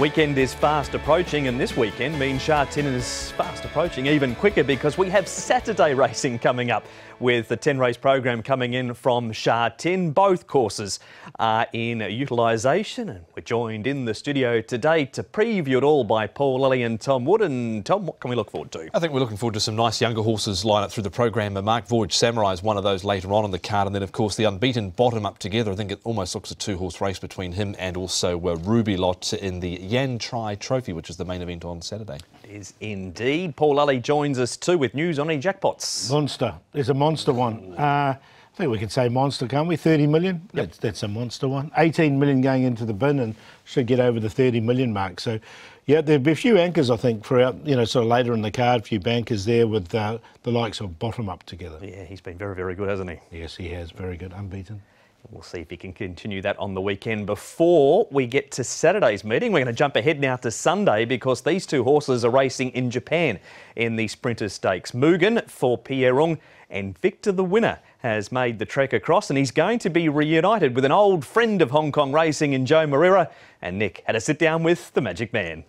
weekend is fast approaching, and this weekend means Sha Tin is fast approaching even quicker because we have Saturday racing coming up with the 10-race program coming in from Sha Tin. Both courses are in utilisation, and we're joined in the studio today to preview it all by Paul Lilly and Tom Wood. And Tom, what can we look forward to? I think we're looking forward to some nice younger horses line up through the program. Mark Voyage Samurai is one of those later on in the card, and then of course the unbeaten bottom up together. I think it almost looks a two-horse race between him and also Ruby Lot in the Yan Tri Trophy, which is the main event on Saturday. It is indeed. Paul Lilly joins us too with news on any jackpots. Monster. There's a monster one. I think we can say monster, can't we? 30 million? Yep. That's a monster one. 18 million going into the bin and should get over the 30 million mark. So, yeah, there'll be a few anchors, I think, throughout, sort of later in the card, a few bankers there with the likes of bottom up together. Yeah, he's been very, very good, hasn't he? Yes, he has. Very good. Unbeaten. We'll see if he can continue that on the weekend. Before we get to Saturday's meeting, we're going to jump ahead now to Sunday because these two horses are racing in Japan in the Sprinters Stakes. Mugen for Pierrong and Victor the winner has made the trek across, and he's going to be reunited with an old friend of Hong Kong racing in Joao Moreira. And Nick had a sit down with the Magic Man.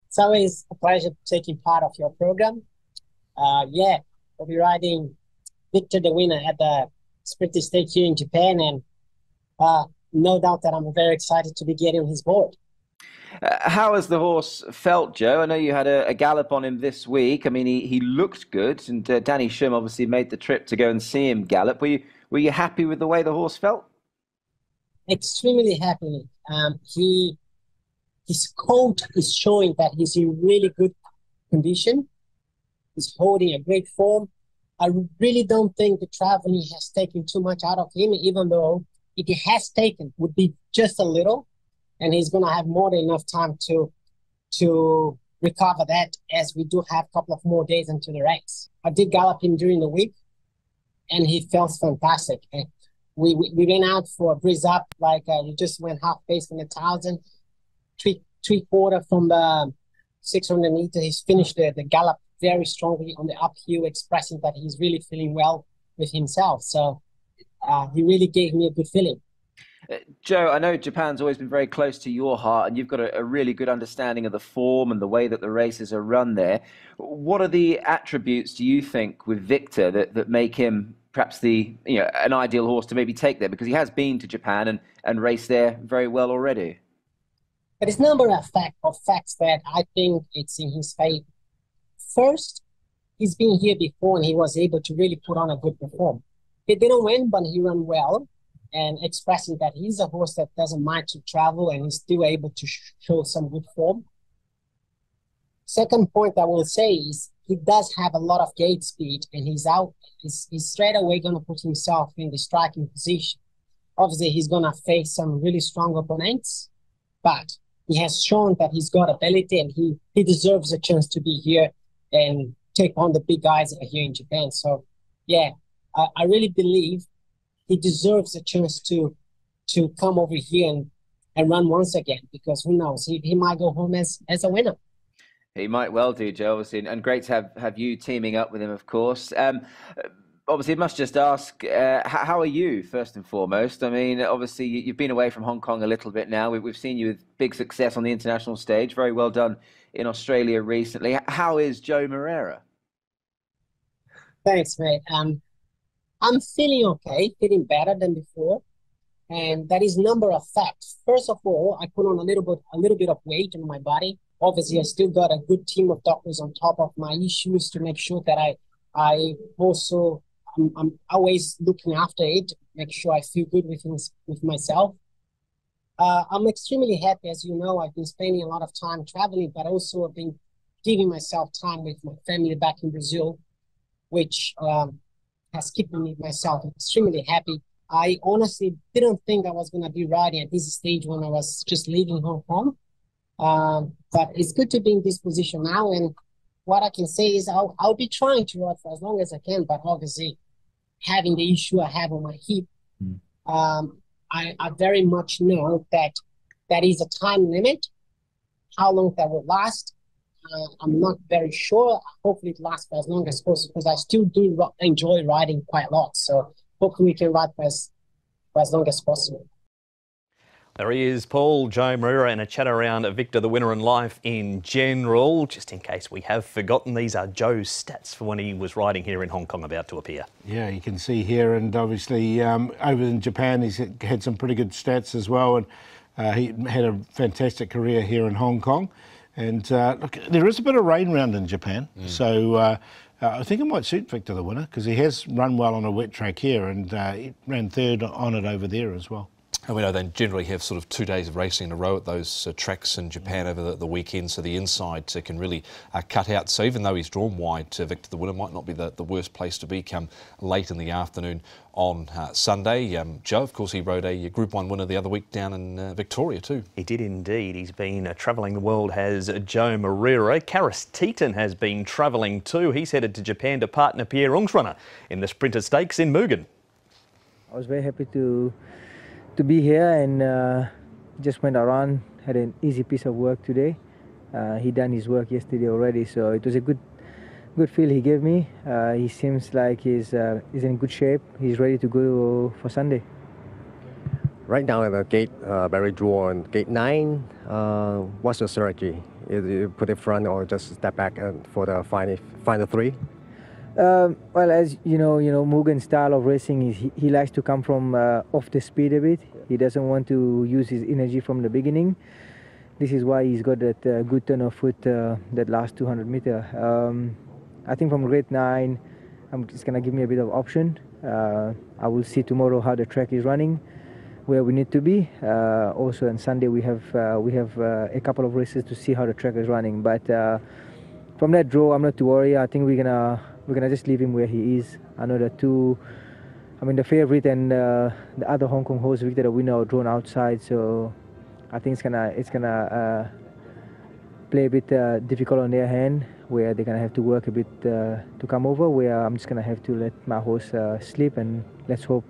It's always a pleasure taking part of your program. We'll be riding Victor the winner at the Sprinters Stakes here in Japan, and no doubt that I'm very excited to be getting on his board. How has the horse felt, Joe? I know you had a gallop on him this week. I mean, he looked good, and Danny Shum obviously made the trip to go and see him gallop. Were you happy with the way the horse felt? Extremely happy. His coat is showing that he's in really good condition. He's holding a great form. I really don't think the traveling has taken too much out of him, even though if it has taken, would be just a little, and he's going to have more than enough time to recover that, as we do have a couple of more days into the race. I did gallop him during the week, and he felt fantastic. And we went out for a breeze up, we just went half pace from 1,000. Three-quarter from the 600 meter. He's finished the gallop very strongly on the uphill, expressing that he's really feeling well with himself. So he really gave me a good feeling. Joe, I know Japan's always been very close to your heart, and you've got a really good understanding of the form and the way that the races are run there. What are the attributes, do you think, with Victor that make him perhaps an ideal horse to maybe take there? Because he has been to Japan and raced there very well already. There is a number of facts that I think it's in his favor. First, he's been here before and he was able to really put on a good performance. He didn't win, but he ran well, and expressing that he's a horse that doesn't mind to travel and he's still able to show some good form. Second point I will say is he does have a lot of gate speed, and he's straight away going to put himself in the striking position. Obviously, he's going to face some really strong opponents, but he has shown that he's got ability, and he deserves a chance to be here and take on the big guys here in Japan. So, yeah, I really believe he deserves a chance to come over here and run once again, because who knows, he might go home as a winner. He might well do, Joe, obviously, and great to have you teaming up with him, of course. Obviously, I must just ask, how are you, first and foremost? I mean, obviously, you've been away from Hong Kong a little bit now. We've seen you with big success on the international stage. Very well done in Australia recently. How is Joao Moreira? Thanks, mate. I'm feeling okay, feeling better than before. And that is a number of facts. First of all, I put on a little bit of weight on my body. Obviously, I still got a good team of doctors on top of my issues to make sure that I also... I'm always looking after it, make sure I feel good with myself. I'm extremely happy. As you know, I've been spending a lot of time traveling, but also I've been giving myself time with my family back in Brazil, which has kept myself extremely happy. I honestly didn't think I was going to be riding at this stage when I was just leaving Hong Kong. But it's good to be in this position now, and what I can say is I'll be trying to ride for as long as I can, but obviously having the issue I have on my hip, I very much know that is a time limit. how long that will last. I'm not very sure. Hopefully it lasts for as long as possible because I still do enjoy riding quite a lot. So hopefully we can ride for as long as possible. There he is, Paul, Joao Moreira, and a chat around Victor the winner and life in general. Just in case we have forgotten, these are Joe's stats for when he was riding here in Hong Kong, about to appear. Yeah, you can see here, and obviously over in Japan he's had some pretty good stats as well, and he had a fantastic career here in Hong Kong. And look, there is a bit of rain around in Japan, so I think it might suit Victor the winner because he has run well on a wet track here, and he ran third on it over there as well. And we know they generally have sort of 2 days of racing in a row at those tracks in Japan over the weekend, so the inside can really cut out. So even though he's drawn wide, Victor the winner might not be the worst place to be come late in the afternoon on Sunday. Joe, of course, he rode a Group 1 winner the other week down in Victoria too. He did indeed. He's been travelling the world, has Joao Moreira. Sha Tin has been travelling too. He's headed to Japan to partner Pierre Ong's runner in the Sprinter Stakes in Mugen. I was very happy to be here and just went around, had an easy piece of work today. He done his work yesterday already, so it was a good feel he gave me. He seems like he's in good shape. He's ready to go for Sunday. Right now at the gate, very drawn, gate 9. What's your strategy? You put it front or just step back for the final 3? Well, as you know, Mugen's style of racing is he likes to come from off the speed a bit. He doesn't want to use his energy from the beginning. This is why he's got that good turn of foot that last 200 meter. I think from grade 9, it's gonna give me a bit of option. I will see tomorrow how the track is running, where we need to be. Also on Sunday we have a couple of races to see how the track is running. But from that draw, I'm not too worried. I think we're gonna just leave him where he is. I know the the favourite and the other Hong Kong horse, Victor the winner, are drawn outside. So I think it's gonna play a bit difficult on their hand, where they're gonna have to work a bit to come over. Where I'm just gonna have to let my horse sleep, and let's hope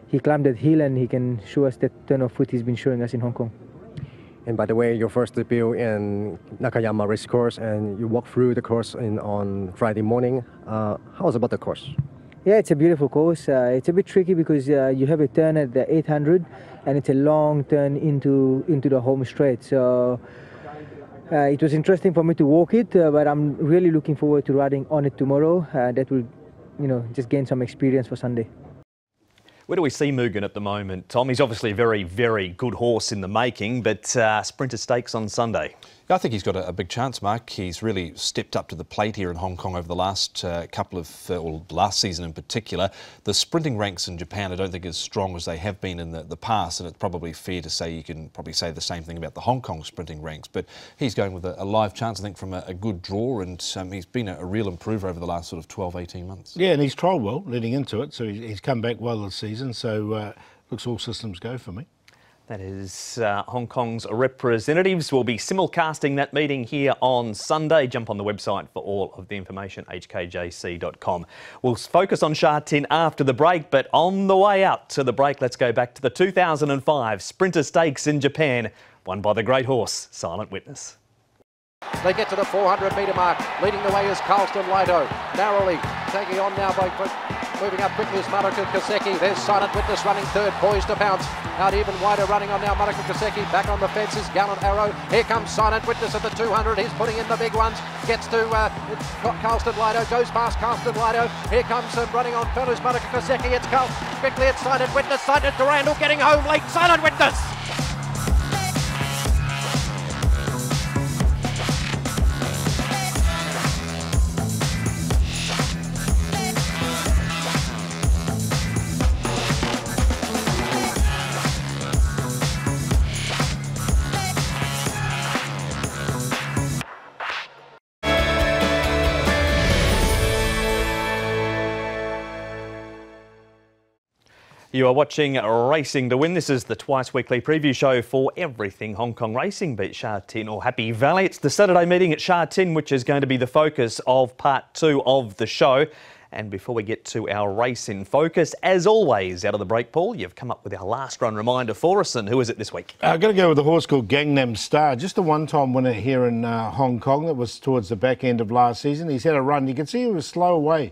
he climbed that hill and he can show us that turn of foot he's been showing us in Hong Kong. And by the way, your first debut in Nakayama race course, and you walked through the course on Friday morning. How was about the course? Yeah, it's a beautiful course. It's a bit tricky because you have a turn at the 800, and it's a long turn into the home straight. So it was interesting for me to walk it, but I'm really looking forward to riding on it tomorrow. That will, just gain some experience for Sunday. Where do we see Mugen at the moment, Tom? He's obviously a very, very good horse in the making, but Sprinter Stakes on Sunday. I think he's got a big chance, Mark. He's really stepped up to the plate here in Hong Kong over the last last season in particular. The sprinting ranks in Japan I don't think as strong as they have been in the past, and it's probably fair to say you can probably say the same thing about the Hong Kong sprinting ranks. But he's going with a live chance, I think, from a good draw, and he's been a real improver over the last sort of 12, 18 months. Yeah, and he's trialled well leading into it, so he's come back well this season, so looks all systems go for me. That is Hong Kong's representatives. We'll be simulcasting that meeting here on Sunday. Jump on the website for all of the information, hkjc.com. We'll focus on Sha Tin after the break, but on the way out to the break, let's go back to the 2005 Sprinter Stakes in Japan, won by the great horse, Silent Witness. They get to the 400-metre mark. Leading the way is Carlston Lido. Narrowly taking on now by moving up quickly is Mariko Koseki. There's Silent Witness running third, poised to pounce. Out even wider running on now Mariko Koseki. Back on the fence is Gallant Arrow. Here comes Silent Witness at the 200. He's putting in the big ones. Gets to Carlston Lido. Goes past Carlston Lido. Here comes running on fellows Mariko Koseki. It's quickly it's Silent Witness. Silent Durandal getting home late. Silent Witness. You are watching Racing to Win. This is the twice weekly preview show for everything Hong Kong racing, be it Sha Tin or Happy Valley. It's the Saturday meeting at Sha Tin, which is going to be the focus of part 2 of the show. And before we get to our race in focus, as always, out of the break, Paul, you've come up with our last run reminder for us. And who is it this week? I've got to go with a horse called Gangnam Star, just a one-time winner here in Hong Kong. That was towards the back end of last season. He's had a run. You can see he was slow away,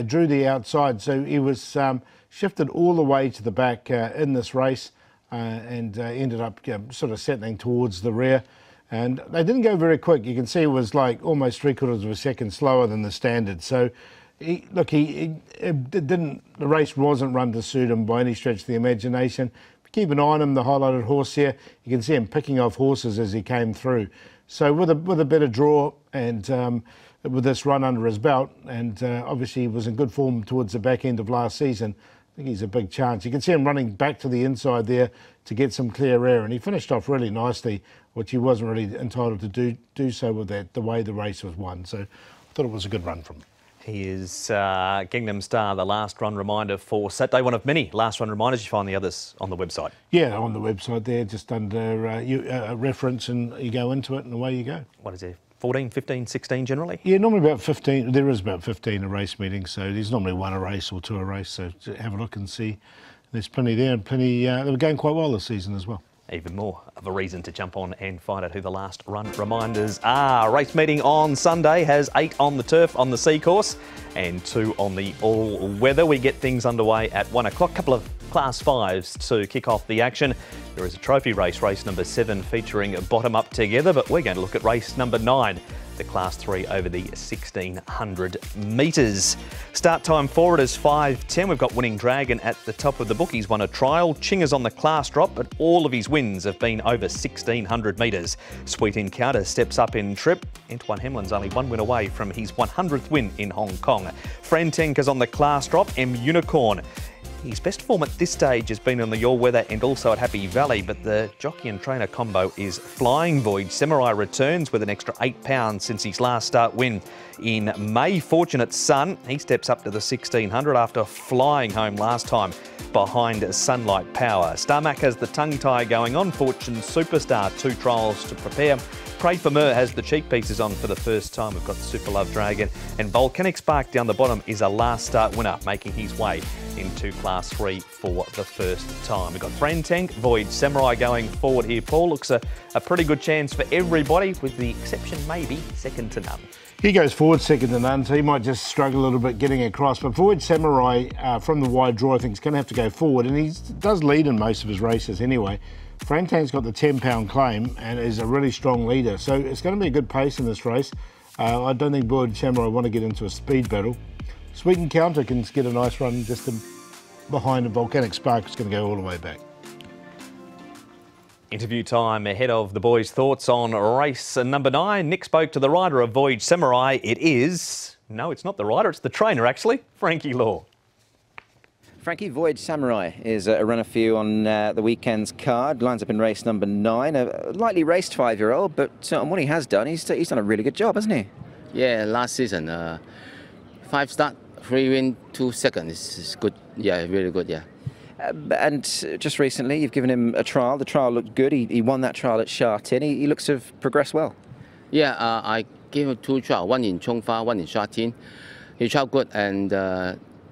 drew the outside, so he was shifted all the way to the back in this race and ended up sort of settling towards the rear. And they didn't go very quick. You can see it was like almost 3/4 of a second slower than the standard. So, the race wasn't run to suit him by any stretch of the imagination. Keep an eye on him, the highlighted horse here. You can see him picking off horses as he came through. So with a better draw and with this run under his belt, and obviously he was in good form towards the back end of last season, I think he's a big chance. You can see him running back to the inside there to get some clear air, and he finished off really nicely, which he wasn't really entitled to do so with that, the way the race was won. So I thought it was a good run from him. He is Gangnam Star, the last run reminder for Saturday. One of many last run reminders. You find the others on the website. Yeah, on the website there, just under a reference, and you go into it and away you go. What is there? 14, 15, 16 generally? Yeah, normally about 15. There is about 15 a race meeting, so there's normally one a race or two a race. So have a look and see. There's plenty there, and plenty. They were going quite well this season as well. Even more of a reason to jump on and find out who the last run reminders are. Race meeting on Sunday has 8 on the turf on the C course and 2 on the all-weather. We get things underway at 1 o'clock. Couple of Class 5s to kick off the action. There is a trophy race, race number 7, featuring bottom up together, but we're going to look at race number 9, the Class 3 over the 1,600 metres. Start time for it is 5:10. We've got Winning Dragon at the top of the book. He's won a trial. Chinga's on the class drop, but all of his wins have been over 1,600 metres. Sweet Encounter steps up in trip. Antoine Hemlin's only 1 win away from his 100th win in Hong Kong. Frantanker's on the class drop. M Unicorn. His best form at this stage has been on the all-weather and also at Happy Valley, but the jockey and trainer combo is flying. Voyage Samurai returns with an extra £8 since his last start win in May. Fortunate Son, he steps up to the 1,600 after flying home last time behind Sunlight Power. Starmac has the tongue tie going on. Fortune Superstar, 2 trials to prepare. Pray for Mer has the cheek pieces on for the first time. We've got Super Love Dragon, and Volcanic Spark down the bottom is a last start winner, making his way into Class 3 for the first time. We've got Frantank, Voyage Samurai going forward here. Paul, looks a pretty good chance for everybody, with the exception maybe second to none. He goes forward second to none, so he might just struggle a little bit getting across. But Voyage Samurai, from the wide draw, I think is going to have to go forward, and he does lead in most of his races anyway. Frantank's got the £10 claim and is a really strong leader, so it's going to be a good pace in this race. I don't think Voyage Samurai want to get into a speed battle. Sweet Encounter can get a nice run just behind, a Volcanic Spark is going to go all the way back. Interview time ahead of the boys' thoughts on race number 9. Nick spoke to the rider of Voyage Samurai. It is... No, it's not the rider, it's the trainer actually, Frankie Law. Frankie, Voyage Samurai is a runner for you on the weekend's card. Lines up in race number 9. A lightly raced 5-year-old, but on what he has done, he's done a really good job, hasn't he? Yeah, last season, 5 start, 3 win, 2 second. It's good. Yeah, really good, yeah. And just recently, you've given him a trial. The trial looked good. He won that trial at Sha Tin. He looks to have progressed well. Yeah, I gave him 2 trials, 1 in Chongfa, 1 in Sha Tin. He tried good, and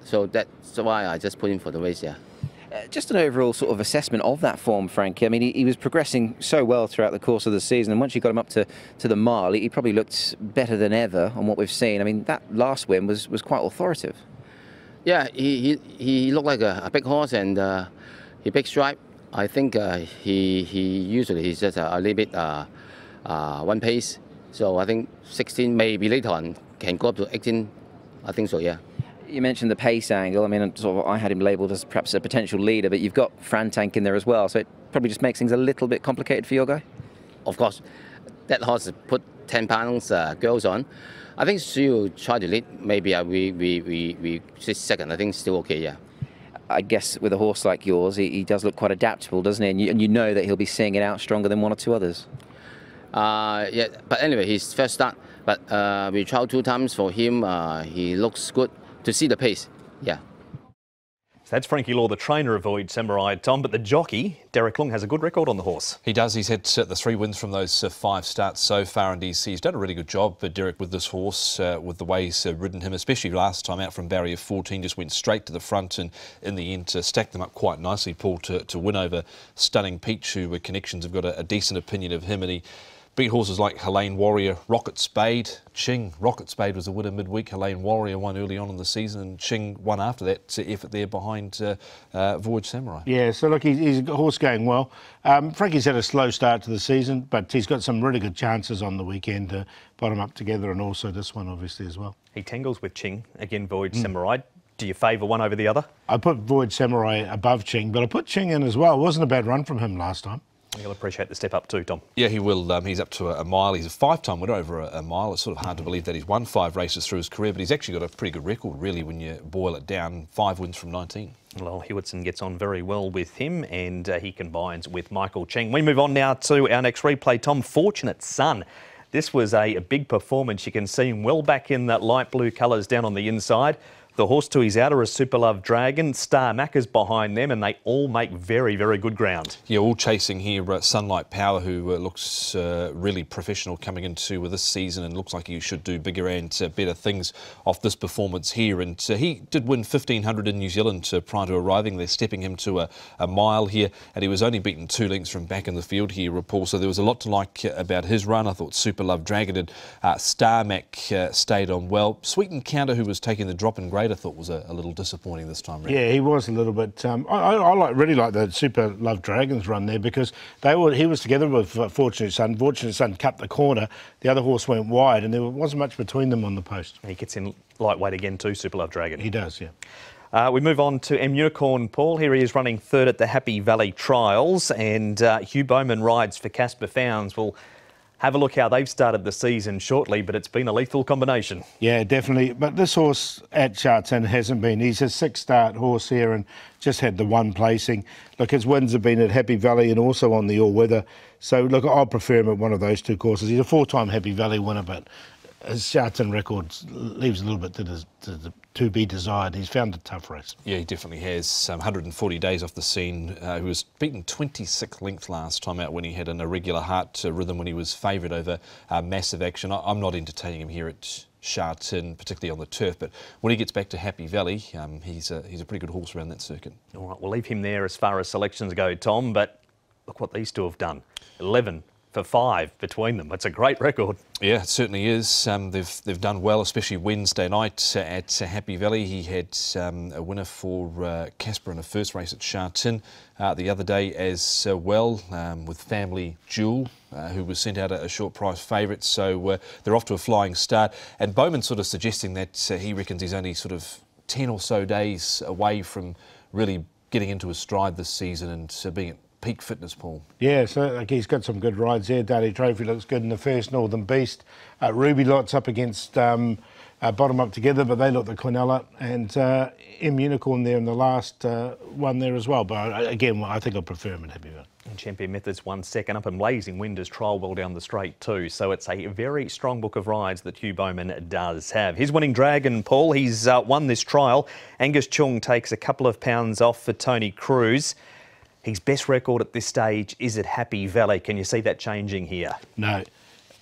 so that's why I just put him for the race, yeah. Just an overall sort of assessment of that form, Frankie. I mean, he was progressing so well throughout the course of the season, and once you got him up to the mile, he probably looked better than ever on what we've seen. I mean, that last win was quite authoritative. Yeah, he looked like a big horse, and he big stripe. I think he's just a little bit one pace. So I think 16 maybe later on can go up to 18. I think so, yeah. You mentioned the pace angle. I mean, I had him labelled as perhaps a potential leader, but you've got Frantank in there as well, so it probably just makes things a little bit complicated for your guy. Of course, that horse put 10 pounds girls on. I think she'll try to lead. Maybe we sit second. I think still okay, yeah. I guess with a horse like yours, he does look quite adaptable, doesn't he? And you know that he'll be seeing it out stronger than 1 or 2 others. Yeah, but anyway, his first start. But we tried 2 times for him. He looks good. To see the pace, yeah. That's Frankie Law, the trainer of Voyage Samurai, Tom, but the jockey, Derek Long, has a good record on the horse. He does. He's had the 3 wins from those 5 starts so far, and he's done a really good job, Derek, with this horse, with the way he's ridden him, especially last time out from barrier 14, just went straight to the front and in the end stacked them up quite nicely, Paul, to win over Stunning Peach, who Connections have got a decent opinion of him, and he beat horses like Helene Warrior, Rocket Spade, Ching. Rocket Spade was a winner midweek. Helene Warrior won early on in the season, and Ching won after that effort there behind Voyage Samurai. Yeah, so look, he's a horse going well. Frankie's had a slow start to the season, but he's got some really good chances on the weekend to bottom up together, and also this one obviously as well. He tangles with Ching, again Voyage Samurai. Do you favour one over the other? I put Voyage Samurai above Ching, but I put Ching in as well. It wasn't a bad run from him last time. He'll appreciate the step up too, Tom. Yeah, he will. He's up to a mile. He's a 5-time winner over a mile. It's sort of hard to believe that he's won 5 races through his career, but he's actually got a pretty good record, really, when you boil it down. 5 wins from 19. Well, Hewitson gets on very well with him, and he combines with Michael Cheng. We move on now to our next replay, Tom. Fortunate Son. This was a big performance. You can see him well back in that light blue colours down on the inside. The horse to his outer is Super Love Dragon. Star Macca's behind them, and they all make very, very good ground. Yeah, all chasing here. Sunlight Power, who looks really professional coming into this season and looks like he should do bigger and better things off this performance here. And he did win 1,500 in New Zealand prior to arriving. They're stepping him to a mile here, and he was only beaten 2 lengths from back in the field here, Paul. So there was a lot to like about his run. I thought Super Love Dragon and Star Mac stayed on well. Sweet Encounter, who was taking the drop in grade, I thought was a little disappointing this time round. Yeah, he was a little bit. I really like the Super Love Dragons run there, because he was together with Fortunate Son. Fortunate Son cut the corner, the other horse went wide, and there wasn't much between them on the post. He gets in lightweight again too, Super Love Dragon. He does, yeah. We move on to M Unicorn, Paul. Here he is running 3rd at the Happy Valley Trials, and Hugh Bowman rides for Casper Founds. We'll have a look how they've started the season shortly, but it's been a lethal combination. Yeah, definitely. But this horse at Sha Tin hasn't been. He's a 6-start horse here and just had the 1 placing. Look, his wins have been at Happy Valley and also on the all-weather. So, look, I'll prefer him at one of those 2 courses. He's a 4-time Happy Valley winner, but his Sha Tin record leaves a little bit to be desired. He's found a tough race. Yeah, he definitely has. 140 days off the scene. He was beaten 26 lengths last time out when he had an irregular heart rhythm when he was favoured over Massive Action. I'm not entertaining him here at Sha Tin, particularly on the turf, but when he gets back to Happy Valley, he's a pretty good horse around that circuit. All right, we'll leave him there as far as selections go, Tom, but look what these two have done. 11 for 5 between them. It's a great record. Yeah, it certainly is. They've done well, especially Wednesday night at Happy Valley. He had a winner for Casper in the first race at Sha Tin the other day as well, with Family Jewel, who was sent out a short price favourite. So they're off to a flying start. And Bowman sort of suggesting that he reckons he's only sort of 10 or so days away from really getting into his stride this season and being at peak fitness, Paul. Yeah, so like, he's got some good rides there. Daily Trophy looks good in the first. Northern Beast. Ruby Lot's up against bottom up together, but they look the Quinella. And M Unicorn there in the last one there as well. But again, I think I'll prefer him in Happy Valley. And Champion Methods 1 second up, and Blazing Wind has trialled well down the straight too. So it's a very strong book of rides that Hugh Bowman does have. His Winning Dragon, Paul, he's won this trial. Angus Chung takes a couple of pounds off for Tony Cruz. His best record at this stage is at Happy Valley. Can you see that changing here? No.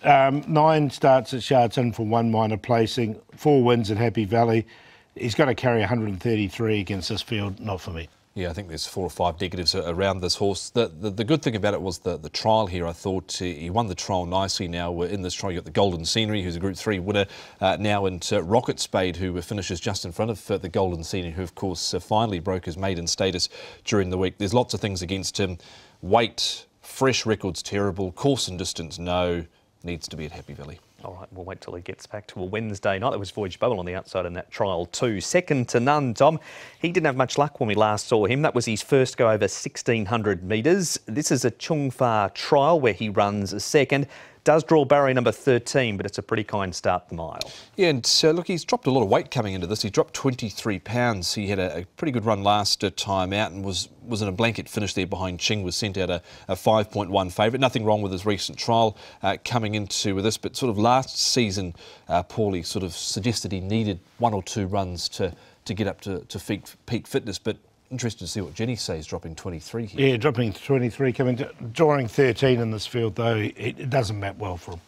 9 starts at Sha Tin for 1 minor placing, 4 wins at Happy Valley. He's got to carry 133 against this field. Not for me. Yeah, I think there's 4 or 5 negatives around this horse. The good thing about it was the trial here. I thought he won the trial nicely. Now in this trial, you've got the Golden Scenery, who's a Group 3 winner now, and Rocket Spade, who finishes just in front of the Golden Scenery, who of course finally broke his maiden status during the week. There's lots of things against him. Weight, fresh record's terrible. Course and distance, no. Needs to be at Happy Valley. All right, we'll wait till he gets back to a Wednesday night. There was Voyage Bubble on the outside in that trial too. Second to none, Tom. He didn't have much luck when we last saw him. That was his first go over 1,600 metres. This is a Chung Fa trial where he runs a second. Does draw barrier number 13, but it's a pretty kind start the mile. Yeah, and look, he's dropped a lot of weight coming into this. He dropped 23 pounds. He had a pretty good run last time out and was in a blanket finish there behind Ching, was sent out a 5.1 favourite. Nothing wrong with his recent trial coming into this, but sort of last season, Paulie sort of suggested he needed 1 or 2 runs to get up to peak fitness, but Interested to see what Jenny says, dropping 23 here. Yeah, dropping 23, drawing 13 in this field, though, it doesn't map well for him.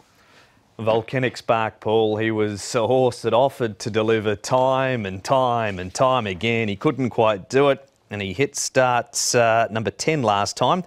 Volcanic Spark, Paul. He was a horse that offered to deliver time and time and time again. He couldn't quite do it, and he hit starts number 10 last time,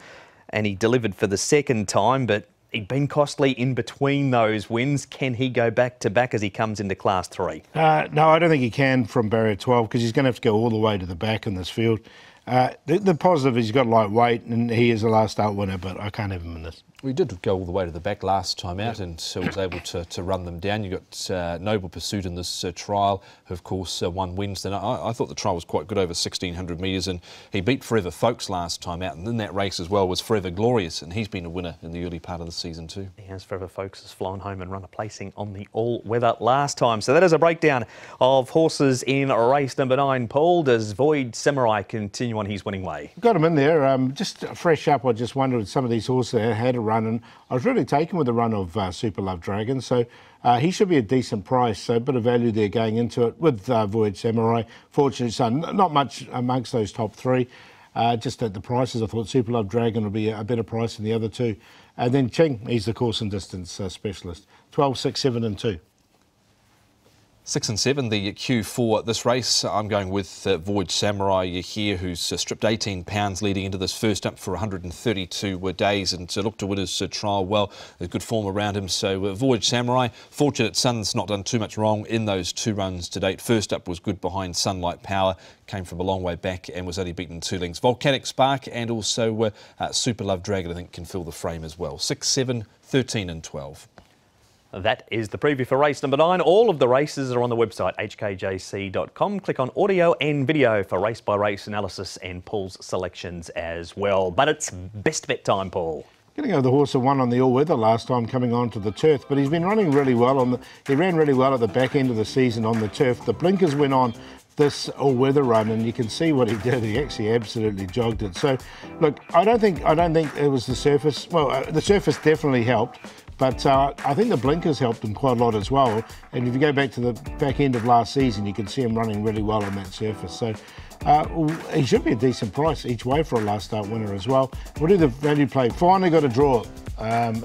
and he delivered for the second time, but he'd been costly in between those wins. Can he go back to back as he comes into Class 3? No, I don't think he can from barrier 12 because he's going to have to go all the way to the back in this field. The positive is he's got light weight and he is a last start winner, but I can't have him in this. We did go all the way to the back last time out, and so was able to run them down. You got Noble Pursuit in this trial, who of course won Wednesday. I thought the trial was quite good over 1,600 metres, and he beat Forever Folks last time out, and in that race as well was Forever Glorious, and he's been a winner in the early part of the season too. He has. Forever Folks has flown home and run a placing on the all-weather last time. So that is a breakdown of horses in race number 9. Paul, does Void Samurai continue on his winning way? Got him in there. Just fresh up, I just wondered with some of these horses that had a run, and I was really taken with the run of Super Love Dragon, so he should be a decent price, so a bit of value there going into it with Void Samurai. Fortunate Son, not much amongst those top 3, just at the prices. I thought Super Love Dragon would be a better price than the other 2. And then Ching, he's the course and distance specialist. 12, 6, 7 and 2. 6 and 7, the queue for this race. I'm going with Void Samurai here, who's stripped 18 pounds leading into this first up for 132 days, and looked to win his trial well. There's good form around him. So Void Samurai, Fortunate Son's not done too much wrong in those 2 runs to date. First up was good behind Sunlight Power, came from a long way back and was only beaten 2 lengths. Volcanic Spark and also Super Love Dragon, I think, can fill the frame as well. 6, 7, 13 and 12. That is the preview for race number 9. All of the races are on the website, hkjc.com. Click on audio and video for race-by-race analysis and Paul's selections as well. But it's best bet time, Paul. Going to go with the horse that won on the all-weather last time coming on to the turf, but he's been running really well. He ran really well at the back end of the season on the turf. The blinkers went on this all-weather run, and you can see what he did. He actually absolutely jogged it. So, look, I don't think it was the surface. Well, the surface definitely helped. But I think the blinkers helped him quite a lot as well. And if you go back to the back end of last season, you can see him running really well on that surface. So he should be a decent price each way for a last start winner as well. We'll do the value play. Finally got a draw.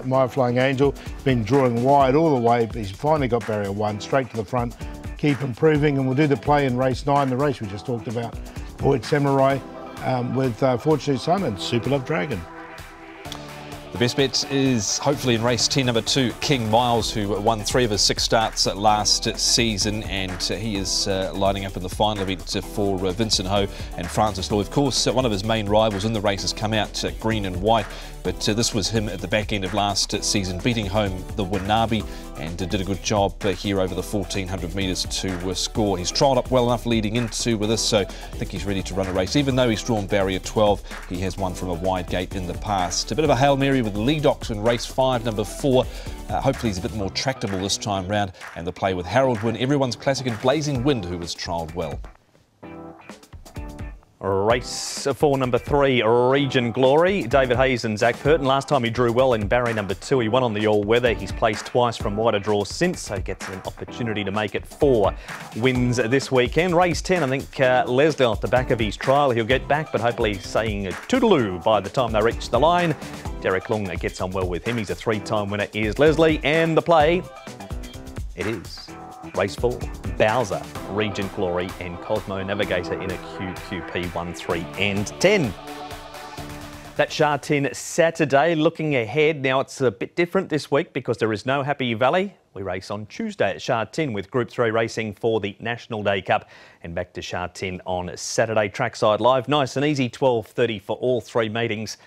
My Flying Angel been drawing wide all the way, but he's finally got barrier 1 straight to the front. Keep improving, and we'll do the play in race 9, the race we just talked about. Void Samurai with Fortunate Son and Super Love Dragon. The best bet is hopefully in race 10, number 2, King Miles, who won 3 of his 6 starts last season, and he is lining up in the final event for Vincent Ho and Francis Law. Of course, one of his main rivals in the race has come out green and white, but this was him at the back end of last season, beating home the Winabi, and did a good job here over the 1,400 metres to score. He's trialled up well enough leading into with this, so I think he's ready to run a race. Even though he's drawn barrier 12, he has won from a wide gate in the past. A bit of a Hail Mary with Lee Dox in race 5, number 4. Hopefully he's a bit more tractable this time round, and the play with Harold Wynn, everyone's classic, and Blazing Wind, who was trialled well. Race 4, number 3, Region Glory. David Hayes and Zach Purton. Last time he drew well in barrier number 2. He won on the all-weather. He's placed twice from wider draws since, so he gets an opportunity to make it 4 wins this weekend. Race 10, I think Leslie off the back of his trial. He'll get back, but hopefully saying a toodaloo by the time they reach the line. Derek Long gets on well with him. He's a 3-time winner, is Leslie. And the play, it is race 4, Bowser, Regent Glory and Cosmo Navigator in a QQP 1, 3 and 10. That's Sha Tin Saturday. Looking ahead, now it's a bit different this week because there is no Happy Valley. We race on Tuesday at Sha Tin with Group 3 racing for the National Day Cup, and back to Sha Tin on Saturday. Trackside live, nice and easy, 12:30 for all 3 meetings.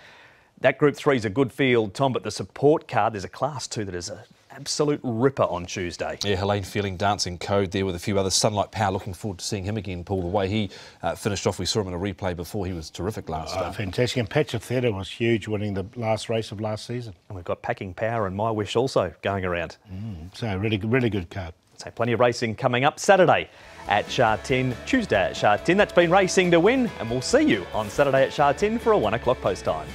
That Group 3 is a good field, Tom, but the support card, there's a Class 2 that is a absolute ripper on Tuesday. Yeah, Helene Feeling dancing code there with a few others. Sunlight Power, looking forward to seeing him again, Paul. The way he finished off, we saw him in a replay before. He was terrific last time. Fantastic. And Patch of Theatre was huge, winning the last race of last season. And we've got Packing Power and My Wish also going around. So really good card. So plenty of racing coming up Saturday at Sha Tin, Tuesday at Sha Tin. That's been Racing to Win, and we'll see you on Saturday at Sha Tin for a 1 o'clock post time.